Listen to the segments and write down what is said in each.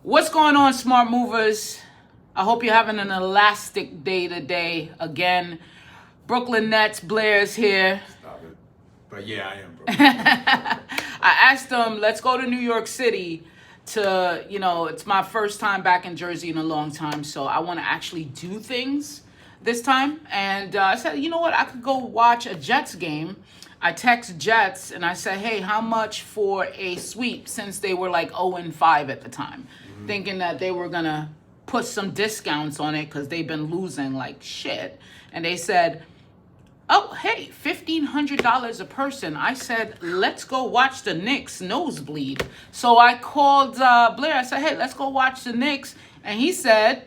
What's going on, smart movers? I hope you're having an elastic day today. Again, Brooklyn Nets, Blair's here. Stop it. But yeah, I am, bro. I asked them, let's go to New York City to, it's my first time back in Jersey in a long time, so I want to actually do things this time. And I said, you know what, I could go watch a Jets game. I text Jets and I said, hey, how much for a sweep, since they were like 0-5 at the time, thinking that they were going to put some discounts on it because they've been losing like shit. And they said, oh, hey, $1,500 a person. I said, let's go watch the Knicks nosebleed. So I called Blair. I said, hey, let's go watch the Knicks. And he said,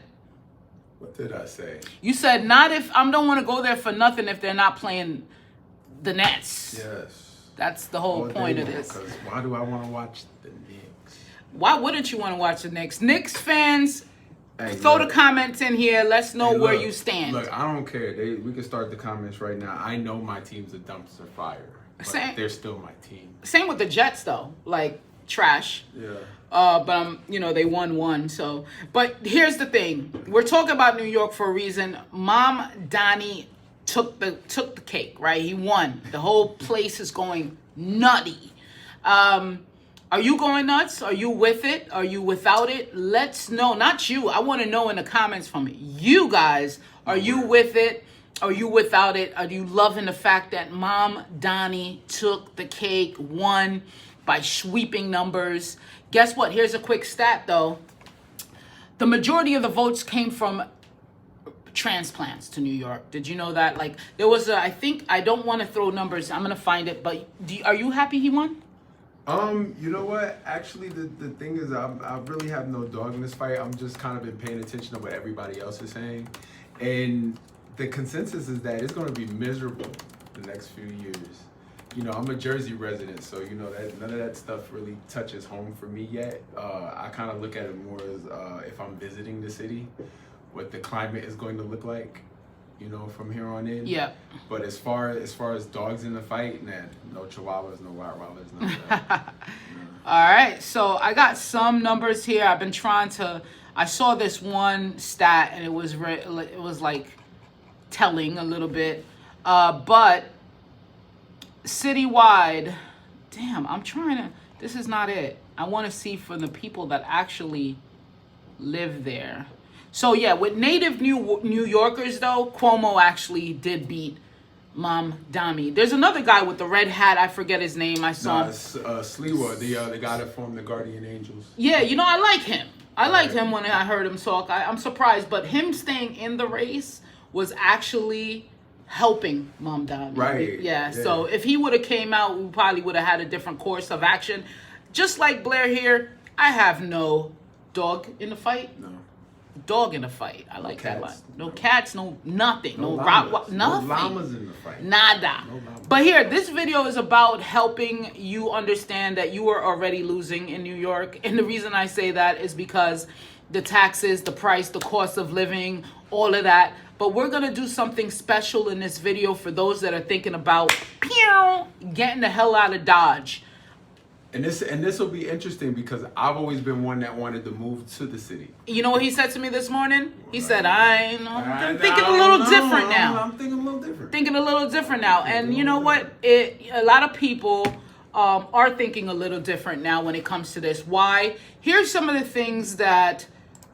what did I say? You said, not if I don't want to go there for nothing if they're not playing the Nets. Yes. That's the whole point of this. Because why do I want to watch the Knicks? Why wouldn't you want to watch the Knicks? Knicks fans, throw the comments in here. Let's know where you stand. Look, I don't care. We can start the comments right now. I know my team's a dumpster fire. But they're still my team. Same with the Jets, though. Like, trash. Yeah. But they won one. So, but here's the thing: we're talking about New York for a reason. Mom Donnie took the cake, right? He won. The whole place is going nutty. Are you going nuts? Are you with it? Are you without it? Let's know. Not you. I want to know in the comments from you guys. Are you with it? Are you without it? Are you loving the fact that Mom Donnie took the cake, won by sweeping numbers? Guess what? Here's a quick stat, though. The majority of the votes came from transplants to New York. Did you know that? Like, there was I don't want to throw numbers. I'm going to find it. But are you happy he won? You know what? Actually, the thing is, I really have no dog in this fight. I'm just kind of been paying attention to what everybody else is saying. And the consensus is that it's going to be miserable the next few years. I'm a Jersey resident, so, that none of that stuff really touches home for me yet. I kind of look at it more as if I'm visiting the city, what the climate is going to look like, from here on in. Yeah. But as far as dogs in the fight, nah, no chihuahuas, no Rottweilers, none of that. All right, so I got some numbers here. I've been I saw this one stat and it was like telling a little bit, but citywide, damn, this is not it. I want to see for the people that actually live there. So yeah, with native New Yorkers though, Cuomo actually did beat Mom Donnie. There's another guy with the red hat. I forget his name. I saw him. Sliwa, the guy that formed the Guardian Angels. Yeah, I like him. I liked him when I heard him talk. I'm surprised, but him staying in the race was actually helping Mom Donnie. Right. Yeah. So if he would have came out, we probably would have had a different course of action. Just like Blair here, I have no dog in the fight. No. Dog in the fight. I like that one. No cats, no nothing. No llamas. nothing. No llamas in the fight. Nada. No llamas. But here, this video is about helping you understand that you are already losing in New York. And the reason I say that is because the taxes, the price, the cost of living, all of that. But we're going to do something special in this video for those that are thinking about getting the hell out of Dodge. And this will be interesting because I've always been one that wanted to move to the city. You know what he said to me this morning? He said, I'm thinking a little different now. I'm thinking a little different. Thinking a little different now. And you know what? A lot of people are thinking a little different now when it comes to this. Why? Here's some of the things that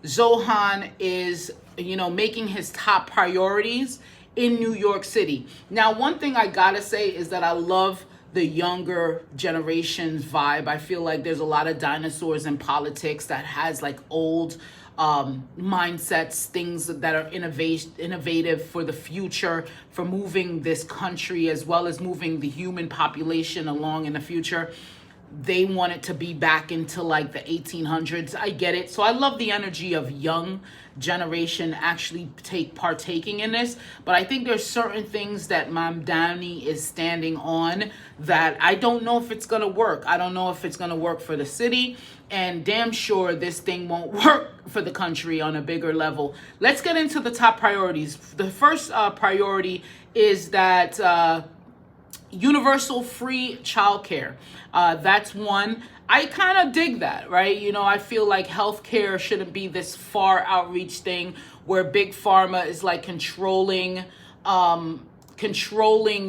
Zohan is, making his top priorities in New York City. Now, one thing I gotta say is that I love the younger generation's vibe. I feel like there's a lot of dinosaurs in politics that has like old mindsets, things that are innovative for the future, for moving this country as well as moving the human population along in the future. They want it to be back into like the 1800s. I get it. So I love the energy of young generation actually partaking in this. But I think there's certain things that Mom Donnie is standing on that I don't know if it's going to work. I don't know if it's going to work for the city. And damn sure this thing won't work for the country on a bigger level. Let's get into the top priorities. The first priority is that Universal free childcare. That's one. I kind of dig that, right? You know, I feel like healthcare shouldn't be this far outreach thing where big pharma is like controlling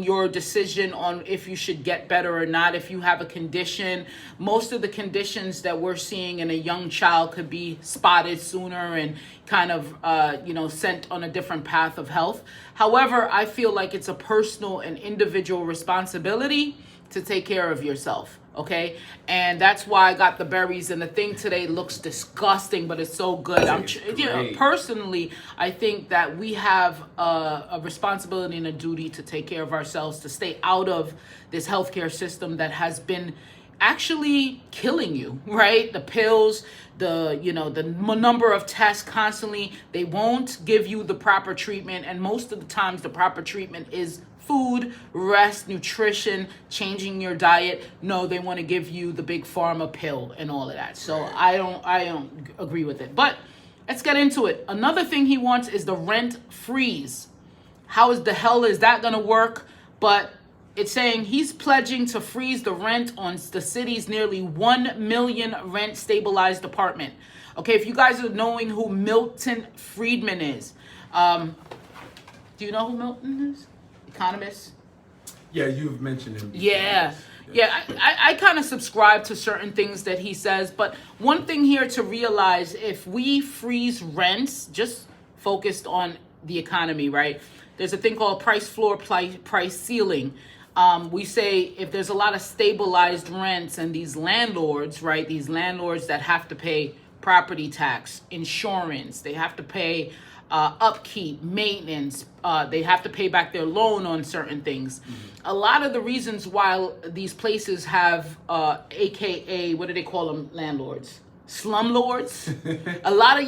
your decision on if you should get better or not. If you have a condition, most of the conditions that we're seeing in a young child could be spotted sooner and kind of sent on a different path of health. However, I feel like it's a personal and individual responsibility to take care of yourself. Okay, and that's why I got the berries, and the thing today looks disgusting, but it's so good. Personally, I think that we have a responsibility and a duty to take care of ourselves, to stay out of this healthcare system that has been actually killing you, right? The pills, the number of tests constantly, they won't give you the proper treatment, and most of the times the proper treatment is food, rest, nutrition, changing your diet. No, they want to give you the big pharma pill and all of that. So I don't agree with it. But let's get into it. Another thing he wants is the rent freeze. How is the hell is that going to work? But it's saying he's pledging to freeze the rent on the city's nearly 1 million rent stabilized apartment. Okay, if you guys are knowing who Milton Friedman is, do you know who Milton is? Economist. Yeah, you've mentioned him before. Yeah. I kind of subscribe to certain things that he says, but one thing here to realize, if we freeze rents, just focused on the economy, right? There's a thing called price floor, price ceiling. We say if there's a lot of stabilized rents and these landlords, right? These landlords that have to pay property tax, insurance, they have to pay upkeep, maintenance, they have to pay back their loan on certain things. A lot of the reasons why these places have AKA, what do they call them, landlords? Slumlords. a lot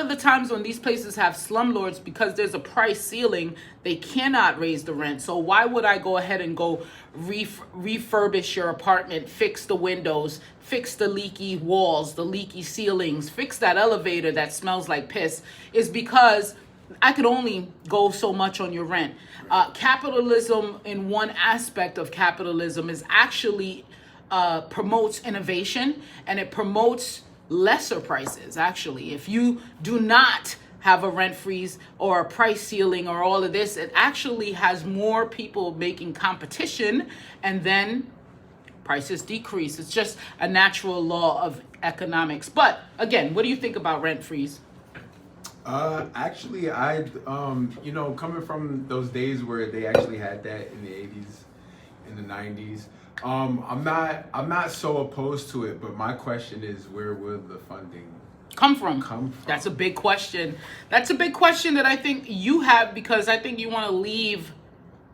of the times when these places have slumlords, because there's a price ceiling, they cannot raise the rent. So why would I go ahead and go refurbish your apartment, fix the windows, fix the leaky walls, the leaky ceilings, fix that elevator that smells like piss? Is because I could only go so much on your rent. Capitalism, in one aspect of capitalism, is actually promotes innovation, and it promotes lesser prices. Actually, if you do not have a rent freeze or a price ceiling or all of this, it actually has more people making competition, and then prices decrease. It's just a natural law of economics. But again, what do you think about rent freeze? Actually, I coming from those days where they actually had that in the 80s, in the 90s, I'm not so opposed to it, but my question is, where will the funding come from? That's a big question. That's a big question that I think you have, because I think you want to leave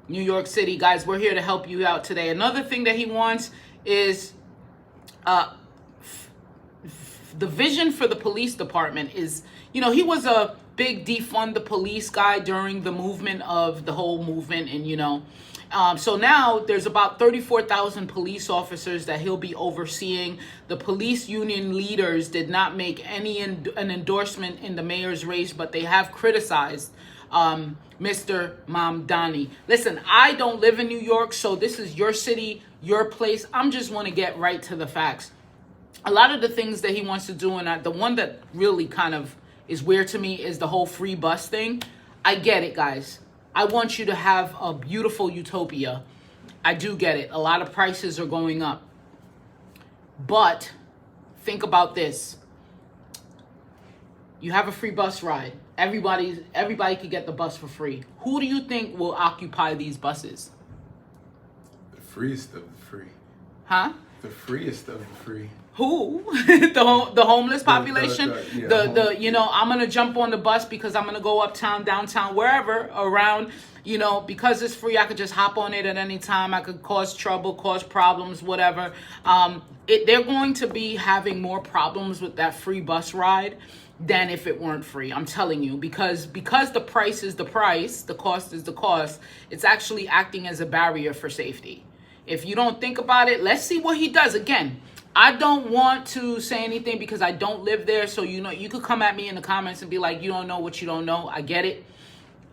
New York City. Guys, we're here to help you out today. Another thing that he wants is the vision for the police department is, he was a big defund the police guy during the whole movement. And, so now there's about 34,000 police officers that he'll be overseeing. The police union leaders did not make an endorsement in the mayor's race, but they have criticized Mr. Mamdani. Listen, I don't live in New York, so this is your city, your place. I'm just want to get right to the facts. A lot of the things that he wants to do, and the one that really kind of is weird to me, is the whole free bus thing. I get it, guys. I want you to have a beautiful utopia. I do get it. A lot of prices are going up. But think about this. You have a free bus ride. Everybody could get the bus for free. Who do you think will occupy these buses? The freest of the free. Huh? The freest of the free. Who? the homeless population? I'm going to jump on the bus because I'm going to go uptown, downtown, wherever around, because it's free. I could just hop on it at any time. I could cause trouble, cause problems, whatever. They're going to be having more problems with that free bus ride than if it weren't free. I'm telling you, because the price is the price, the cost is the cost. It's actually acting as a barrier for safety. If you don't think about it, let's see what he does. Again, I don't want to say anything because I don't live there. So, you could come at me in the comments and be like, you don't know what you don't know. I get it.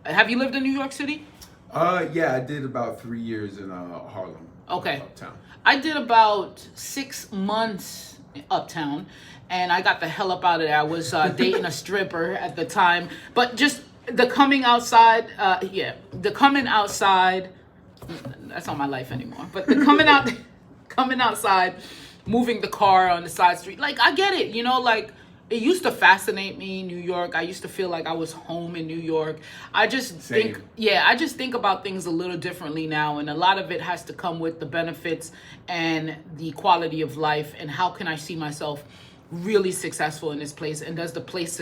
Have you lived in New York City? Yeah, I did about 3 years in Harlem. Okay. Uptown. I did about 6 months uptown, and I got the hell up out of there. I was dating a stripper at the time, but just the coming outside, the coming outside, that's not my life anymore, but the coming outside, moving the car on the side street, like, I get it, like, it used to fascinate me, New York. I used to feel like I was home in New York. I just think about things a little differently now, and a lot of it has to come with the benefits and the quality of life, and how can I see myself really successful in this place, and does the place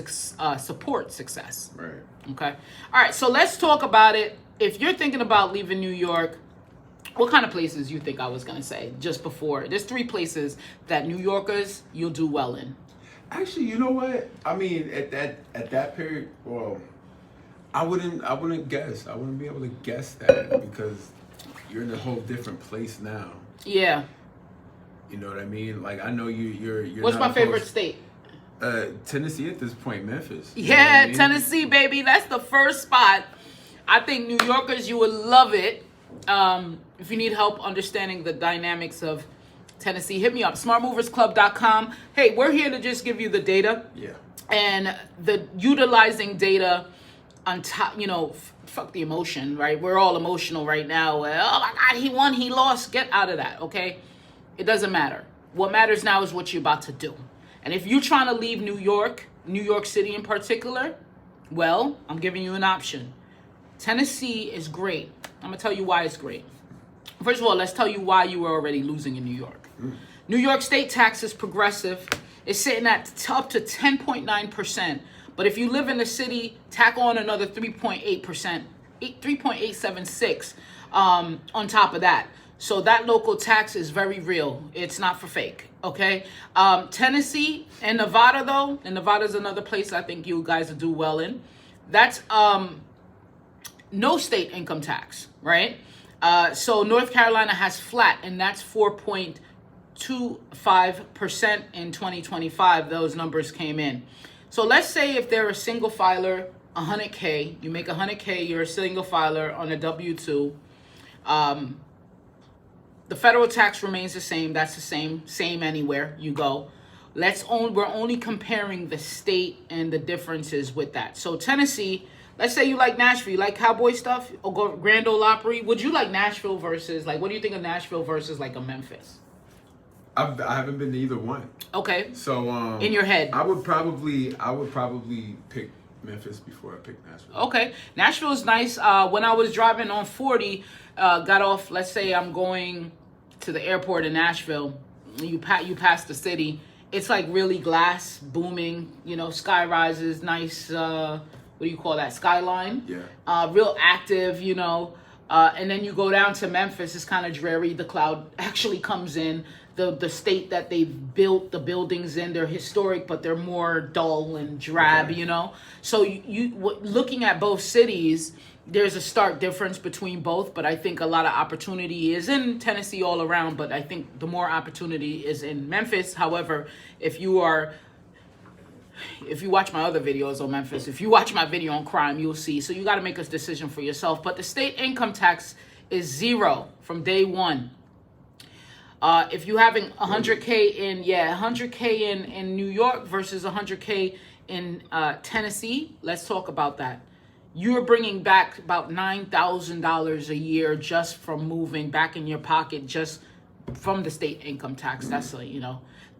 support success? Right. Okay. All right, so let's talk about it. If you're thinking about leaving New York, what kind of places you think I was going to say just before? There's 3 places that New Yorkers, you'll do well in. Actually, you know what? I mean, at that period, well, I wouldn't guess. I wouldn't be able to guess that because you're in a whole different place now. Yeah. You know what I mean? Like, I know you're. What's my favorite state? Tennessee at this point, Memphis. Yeah, know what I mean? Tennessee, baby. That's the first spot. I think New Yorkers, you would love it. If you need help understanding the dynamics of Tennessee, hit me up, smartmoversclub.com. Hey, we're here to just give you the data. Yeah. And the utilizing data on top, fuck the emotion, right? We're all emotional right now. Oh my God, he won, he lost. Get out of that, okay? It doesn't matter. What matters now is what you're about to do. And if you're trying to leave New York City in particular, well, I'm giving you an option. Tennessee is great. I'm going to tell you why it's great. First of all, let's tell you why you were already losing in New York. New York state tax is progressive. It's sitting at up to 10.9%. But if you live in the city, tack on another 3.8%, 3.876 on top of that. So that local tax is very real. It's not for fake, okay? Tennessee and Nevada, though, and Nevada's another place I think you guys will do well in. That's no state income tax, right? So North Carolina has flat, and that's 4.25% in 2025. Those numbers came in. So let's say if they're a single filer, 100K, you make 100K, you're a single filer on a W-2. The federal tax remains the same. That's the same anywhere you go. We're only comparing the state and the differences with that. So Tennessee, let's say you like Nashville, you like cowboy stuff, or go Grand Ole Opry. Would you like Nashville versus, like, what do you think of Nashville versus like a Memphis? I haven't been to either one. Okay. So in your head, I would probably pick Memphis before I pick Nashville. Okay, Nashville is nice. When I was driving on 40, got off. Let's say I'm going to the airport in Nashville. You pass the city. It's like really glass, booming. Sky rises, nice. What do you call that? Skyline. Yeah. Real active. And then you go down to Memphis. It's kind of dreary. The cloud actually comes in. The state that they've built the buildings in, they're historic, but they're more dull and drab, Okay. So looking at both cities, there's a stark difference between both, but I think a lot of opportunity is in Tennessee all around, but I think the more opportunity is in Memphis. However, if you watch my other videos on Memphis, if you watch my video on crime, you'll see. So you got to make a decision for yourself. But the state income tax is 0 from day one. If you're having 100K in New York versus 100K in Tennessee, let's talk about that. You're bringing back about $9,000 a year just from moving back in your pocket, just from the state income tax. That's the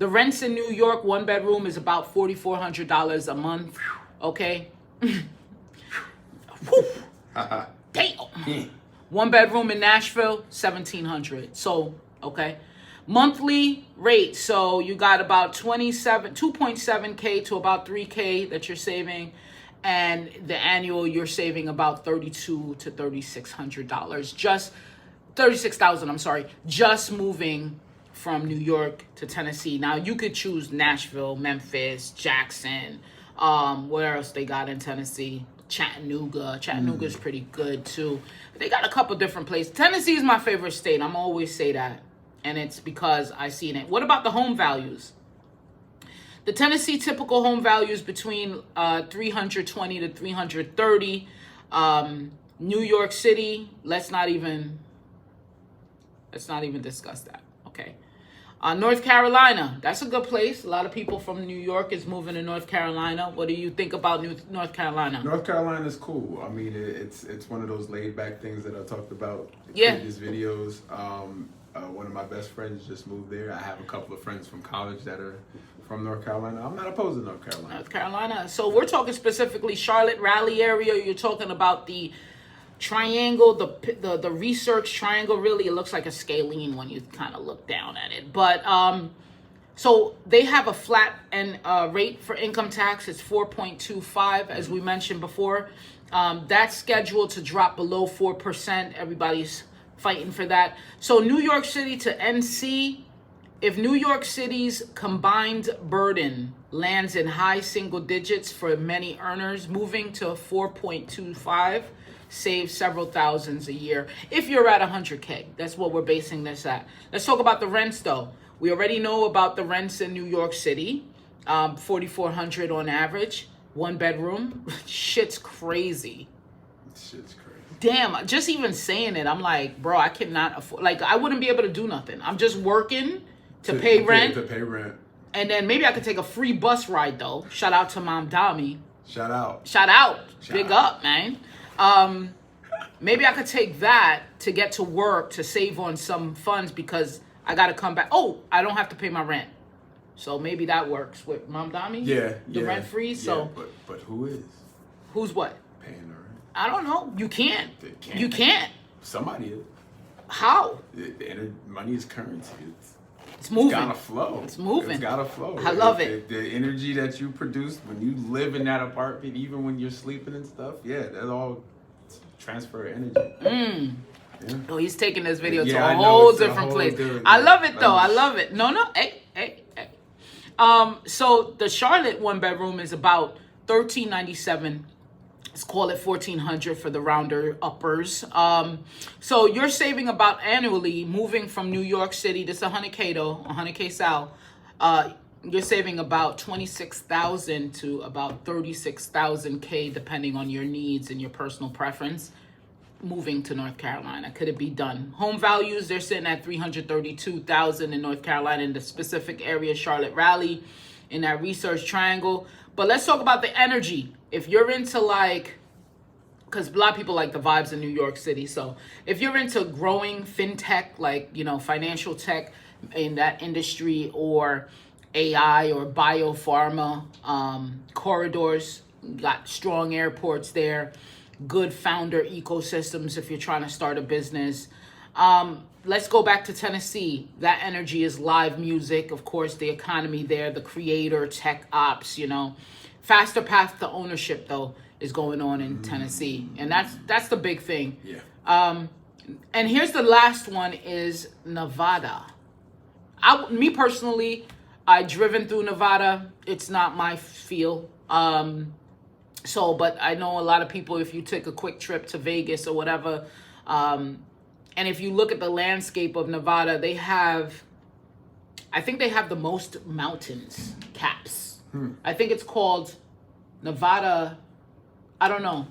rents in New York, 1 bedroom is about $4,400 a month. Okay. Damn. 1 bedroom in Nashville, $1,700. So, okay. Monthly rate, so you got about 2.7K to about 3K that you're saving, and the annual you're saving about $3,200 to $3,600, just $36,000. I'm sorry, just moving from New York to Tennessee. Now you could choose Nashville, Memphis, Jackson. Where else they got in Tennessee? Chattanooga. Chattanooga is pretty good too. They got a couple different places. Tennessee is my favorite state. I'm always say that. And it's because I seen it. What about the home values? The Tennessee typical home values between 320 to 330. New York City, let's not even discuss that. Okay. North Carolina, that's a good place. A lot of people from New York is moving to North Carolina. What do you think about North Carolina? North Carolina is cool. I mean, it's one of those laid back things that I talked about in Yeah. previous videos. One of my best friends just moved there. I have a couple of friends from college that are from North Carolina. I'm not opposed to North Carolina. North Carolina. So we're talking specifically Charlotte, Raleigh area. You're talking about the triangle, the research triangle. Really, it looks like a scalene when you kind of look down at it. But so they have a flat and rate for income tax. It's 4.25, as we mentioned before. That's scheduled to drop below 4%. Everybody's fighting for that. So New York City to NC, if New York City's combined burden lands in high single digits for many earners, moving to 4.25 saves several thousands a year if you're at 100K. That's what we're basing this at. Let's talk about the rents though. We already know about the rents in New York City, 4,400 on average, 1 bedroom. Shit's crazy. Shit's crazy. Damn, just even saying it, I'm like, bro, I cannot afford, like, I wouldn't be able to do nothing. I'm just working to pay rent. To pay rent. And then maybe I could take a free bus ride though. Shout out to Mom Dami. Shout out. Big up, man. Maybe I could take that to get to work to save on some funds because I got to come back. Oh, I don't have to pay my rent. So maybe that works with Mom Dami. Yeah. The rent free. So but who is? Who's what? Paying the rent. I don't know. You can't. They can't. You can't. Somebody is. How? Money is currency. It's moving. It's gotta flow. It's moving. It's gotta flow. I love it. The energy that you produce when you live in that apartment, even when you're sleeping and stuff, yeah, that's all transfer energy. Yeah. Oh, he's taking this video to Yeah, a I know, whole it's a different whole place. different- I love it though. I love it. No. Hey. So the Charlotte 1 bedroom is about $1,397. Let's call it $1,400 for the rounder uppers. So you're saving about annually moving from New York City. This is 100K though, 100K South. You're saving about 26,000 to about 36,000K depending on your needs and your personal preference. Moving to North Carolina, could it be done? Home values, they're sitting at 332,000 in North Carolina in the specific area, Charlotte, Raleigh, in that research triangle. But let's talk about the energy. If you're into like, because a lot of people like the vibes in New York City. So if you're into growing fintech, like, you know, financial tech in that industry, or AI or biopharma, corridors, got strong airports there, good founder ecosystems if you're trying to start a business. Let's go back to Tennessee. That energy is live music, of course, the economy there, the creator, tech ops, you know. Faster path to ownership, though, is going on in Tennessee. And that's the big thing. Yeah. And here's the last one is Nevada. Me personally, I've driven through Nevada. It's not my feel. But I know a lot of people, if you take a quick trip to Vegas or whatever, and if you look at the landscape of Nevada, I think they have the most mountains caps. I think it's called Nevada. I don't know.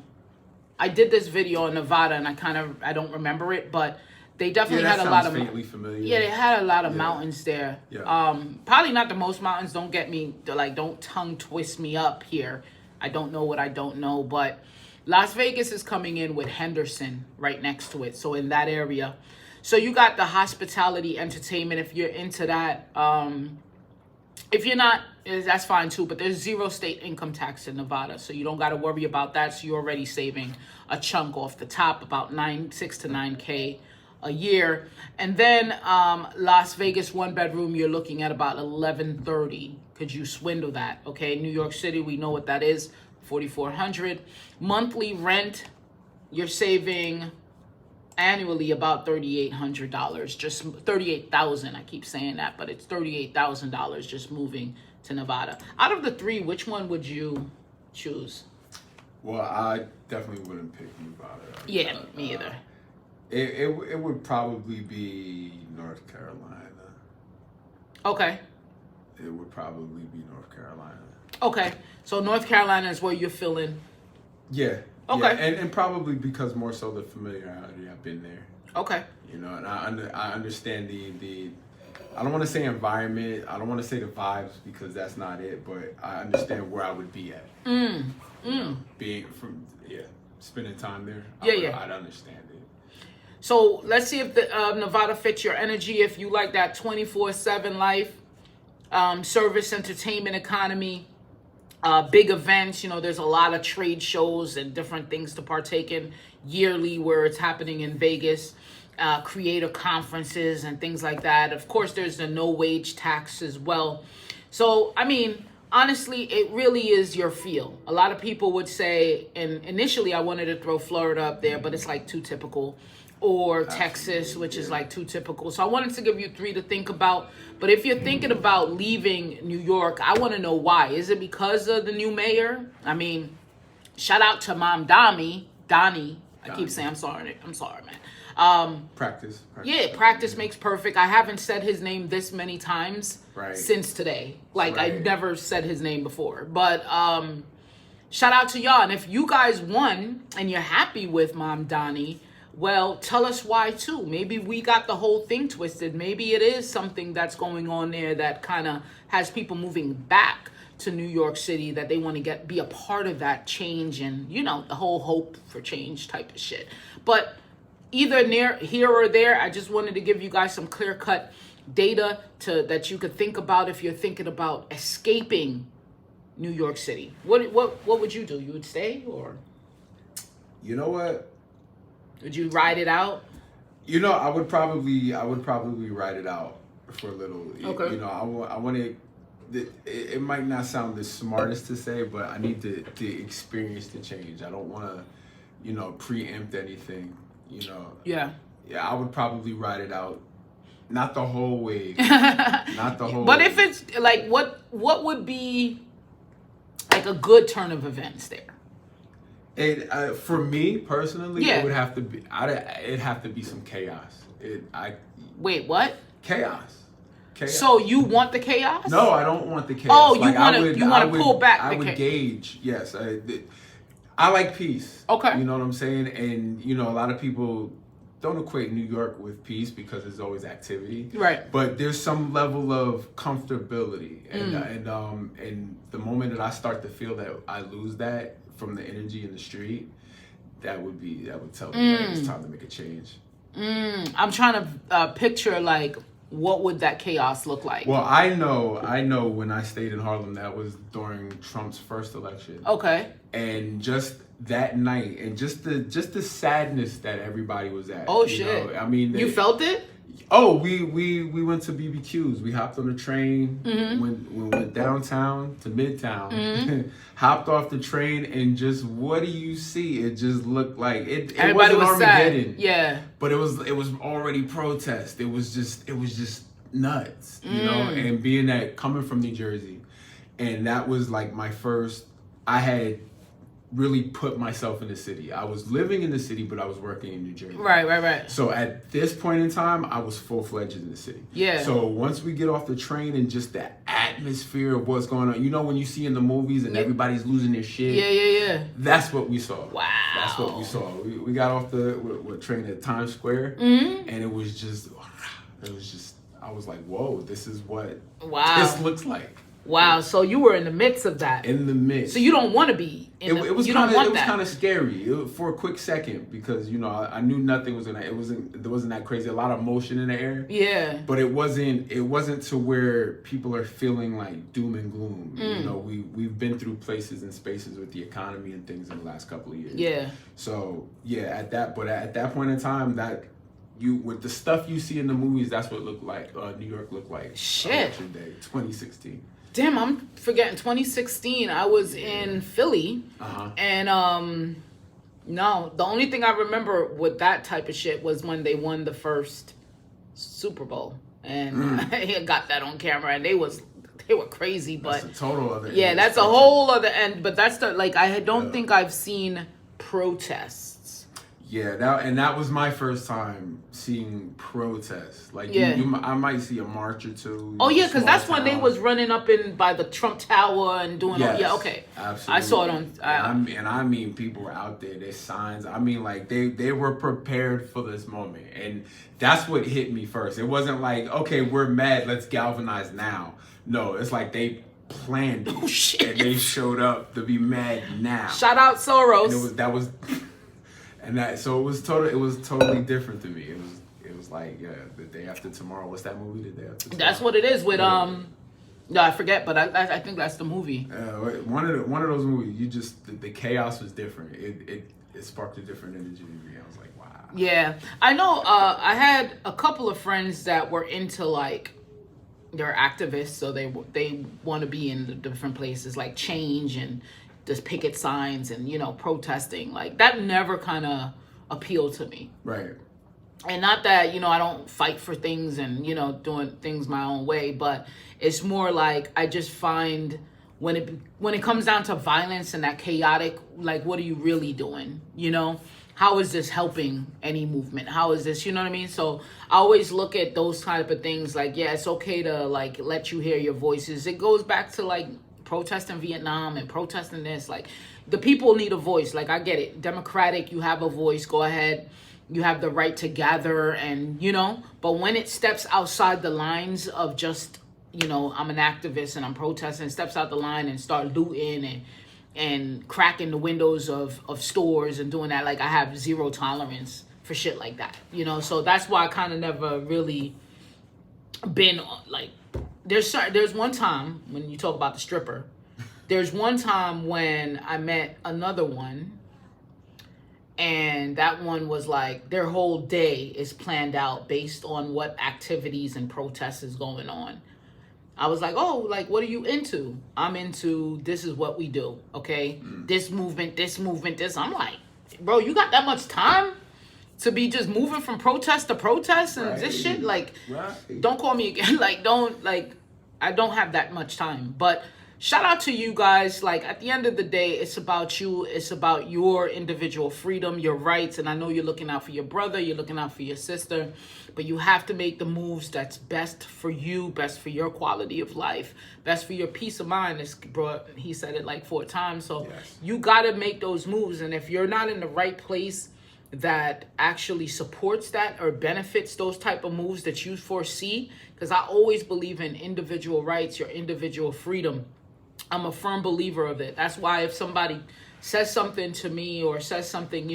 I did this video on Nevada and I don't remember it, but they definitely had a lot of faintly familiar. Yeah, they had a lot of mountains there. Yeah. Probably not the most mountains. Don't get me, like, don't tongue twist me up here. I don't know what I don't know, but Las Vegas is coming in with Henderson right next to it. So in that area. So you got the hospitality, entertainment, if you're into that. If you're not, that's fine too, but there's 0 state income tax in Nevada. So you don't got to worry about that. So you're already saving a chunk off the top, about 6 to 9K a year. And then Las Vegas 1 bedroom, you're looking at about 1130. Could you swindle that? Okay, New York City, we know what that is, 4,400. Monthly rent, you're saving annually about $3,800, just $38,000. I keep saying that, but it's $38,000 just moving to Nevada. Out of the 3, which one would you choose? Well, I definitely wouldn't pick Nevada. Yeah, me either. It would probably be North Carolina. Okay. It would probably be North Carolina. Okay. So North Carolina is where you're feeling. Yeah. Okay. Yeah, and probably because more so the familiarity. I've been there. Okay. You know, and I understand the I don't want to say environment. I don't want to say the vibes because that's not it. But I understand where I would be at. Being from spending time there. I'd understand it. So let's see if the Nevada fits your energy. If you like that 24/7 life, service, entertainment economy, big events. You know, there's a lot of trade shows and different things to partake in yearly where it's happening in Vegas. Creator conferences and things like that. Of course, there's the no wage tax as well. So, I mean, honestly, it really is your feel. A lot of people would say, and initially I wanted to throw Florida up there, but it's like too typical. Or Texas, which is like too typical. So I wanted to give you 3 to think about. But if you're thinking about leaving New York, I want to know why. Is it because of the new mayor? I mean, shout out to Mom Donnie. I keep saying, I'm sorry, man. Practice. Yeah, practice makes perfect. I haven't said his name this many times since today. Like, I never said his name before. But shout out to y'all. And if you guys won and you're happy with Mom Donnie, well, tell us why too. Maybe we got the whole thing twisted. Maybe it is something that's going on there that kind of has people moving back to New York City, that they want to be a part of that change and, you know, the whole hope for change type of shit. But either near here or there, I just wanted to give you guys some clear-cut data that you could think about if you're thinking about escaping New York City. What would you do? You would stay, or you know what? Would you ride it out? You know, I would probably ride it out for a little. Okay. You know, I want to. It might not sound the smartest to say, but I need to experience the change. I don't want to, you know, preempt anything. You know. Yeah. Yeah, I would probably ride it out. Not the whole way. Not the whole. But way. if it's like, what would be like a good turn of events there? It for me personally, Yeah. it would have to be. It'd have to be some chaos. Wait, what? Chaos. So you want the chaos? No, I don't want the chaos. Oh, you want to pull back I the would chaos. gauge. Yes, I like peace. Okay. You know what I'm saying? And you know, a lot of people don't equate New York with peace because there's always activity. Right. But there's some level of comfortability, and the moment that I start to feel that I lose that from the energy in the street, that would tell me that it's time to make a change. I'm trying to picture, like, what would that chaos look like? Well, I know when I stayed in Harlem, that was during Trump's first election. Okay. And just that night, and just the sadness that everybody was at. Oh, you shit. know? I mean, you felt it? Oh, we went to BBQs. We hopped on the train, we went downtown to Midtown, hopped off the train, and just, what do you see? It just looked like it Everybody wasn't was Armageddon. sad. Yeah. But it was already protest. It was just nuts, you know. And being that, coming from New Jersey, and that was like my first. I had really put myself in the city. I was living in the city, but I was working in New Jersey. Right. So at this point in time, I was full-fledged in the city. Yeah. So once we get off the train and just the atmosphere of what's going on, you know, when you see in the movies and everybody's losing their shit. Yeah. That's what we saw. Wow. That's what we saw. We got off the train at Times Square, and it was just, I was like, whoa, this is what this looks like. Wow, so you were in the midst of that. In the midst. So you don't want to be in It was you don't want that. kind of scary for a quick second, because you know I knew nothing was there wasn't that crazy. A lot of motion in the air. Yeah. But it wasn't to where people are feeling like doom and gloom. You know, we've been through places and spaces with the economy and things in the last couple of years. Yeah. So at that point in time, that with the stuff you see in the movies, that's what New York looked like. Shit. Election day, 2016. Damn, I'm forgetting. 2016, I was in Philly, and no, the only thing I remember with that type of shit was when they won the first Super Bowl, and I got that on camera, and they were crazy, but that's a total other. Yeah, that's a whole other end. But that's I don't think I've seen protests Yeah, that was my first time seeing protests. Like, Yeah. I might see a march or two. Oh yeah, because small that's when they town. was running up in by the Trump Tower and doing. Yes, Yeah, okay. absolutely. I saw it on. I mean, people were out there. There's signs. I mean, like they were prepared for this moment, and that's what hit me first. It wasn't like, okay, we're mad, let's galvanize now. No, it's like they planned it, Oh shit! and they showed up to be mad now. Shout out Soros. And so it was totally different to me. It was like, yeah, the day after tomorrow. What's that movie? The day after tomorrow. That's what it is with No, I forget, but I think that's the movie. One of those movies. You just the chaos was different. It sparked a different energy in me. I was like, wow. Yeah, I know. I had a couple of friends that were into like, they're activists, so they want to be in the different places like change and just picket signs and protesting. Like that never kind of appealed to me. Right. And not that I don't fight for things and doing things my own way, but it's more like I just find when it comes down to violence and that chaotic, like what are you really doing? How is this helping any movement? How is this, you know what I mean? So I always look at those type of things like, yeah, it's okay to like let you hear your voices. It goes back to like protesting Vietnam and protesting this. Like the people need a voice. Like I get it. Democratic, you have a voice. Go ahead. You have the right to gather and, but when it steps outside the lines of just, I'm an activist and I'm protesting, steps out the line and start looting and cracking the windows of stores and doing that, like I have zero tolerance for shit like that, so that's why I kind of never really been like, there's one time when you talk about the stripper, there's one time when I met another one, and that one was like their whole day is planned out based on what activities and protests is going on. I was like, oh, like, what are you into? I'm into, this is what we do, okay? This movement. I'm like, bro, you got that much time to be just moving from protest to protest and this shit? Like, don't call me again. I don't have that much time. But shout out to you guys. Like, at the end of the day, it's about you. It's about your individual freedom, your rights. And I know you're looking out for your brother. You're looking out for your sister. But you have to make the moves that's best for you, best for your quality of life, best for your peace of mind. He said it like 4 times. So yes, you got to make those moves. And if you're not in the right place that actually supports that or benefits those type of moves that you foresee, because I always believe in individual rights, your individual freedom. I'm a firm believer of it. That's why if somebody says something to me or says something,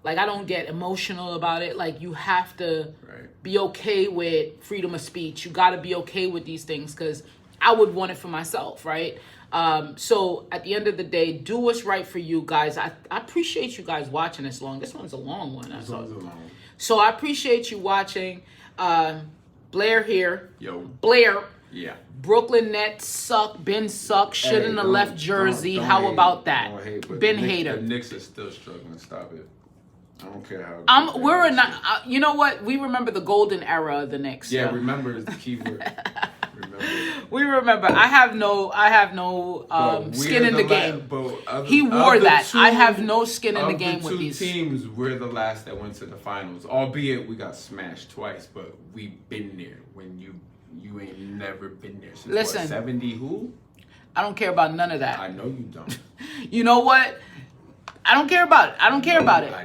like I don't get emotional about it. Like you have to be okay with freedom of speech. You got to be okay with these things because I would want it for myself, right? So at the end of the day, do what's right for you guys. I appreciate you guys watching this long. This one's a long one. So I appreciate you watching. Blair here. Yo. Blair. Yeah. Brooklyn Nets suck. Ben suck. Shouldn't have left Jersey. Don't How hate, about that? Ben the hater. The Knicks are still struggling. Stop it. I don't care how. We're not. You know what? We remember the golden era of the Knicks. Yeah, so. remember is the key word. Remember. We remember. I have no skin in the game. He wore that. I have no skin in the game with these teams. We're the last that went to the finals, albeit we got smashed twice. But we've been there when you ain't never been there since. Listen, what, 70 who? I don't care about none of that. I know you don't. You know what? I don't care about it. I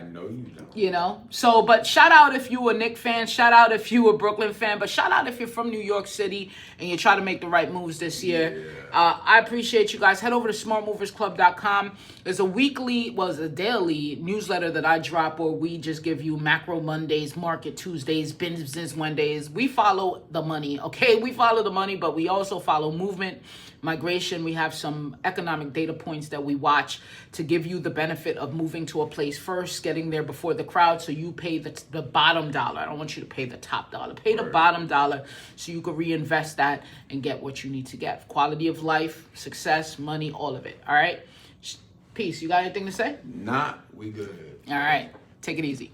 know you don't. So, but shout out if you a Knicks fan. Shout out if you a Brooklyn fan. But shout out if you're from New York City and you try to make the right moves this year. Yeah. I appreciate you guys. Head over to smartmoversclub.com. There's a daily newsletter that I drop where we just give you macro Mondays, market Tuesdays, business Wednesdays. We follow the money, okay? We follow the money, but we also follow movement, migration. We have some economic data points that we watch to give you the benefit of moving to a place first, getting there before the crowd, so you pay the bottom dollar. I don't want you to pay the top dollar. Pay the bottom dollar so you can reinvest that and get what you need to get. Quality of life, success, money, all of it. All right? Peace. You got anything to say? Nah, we good. All right. Take it easy.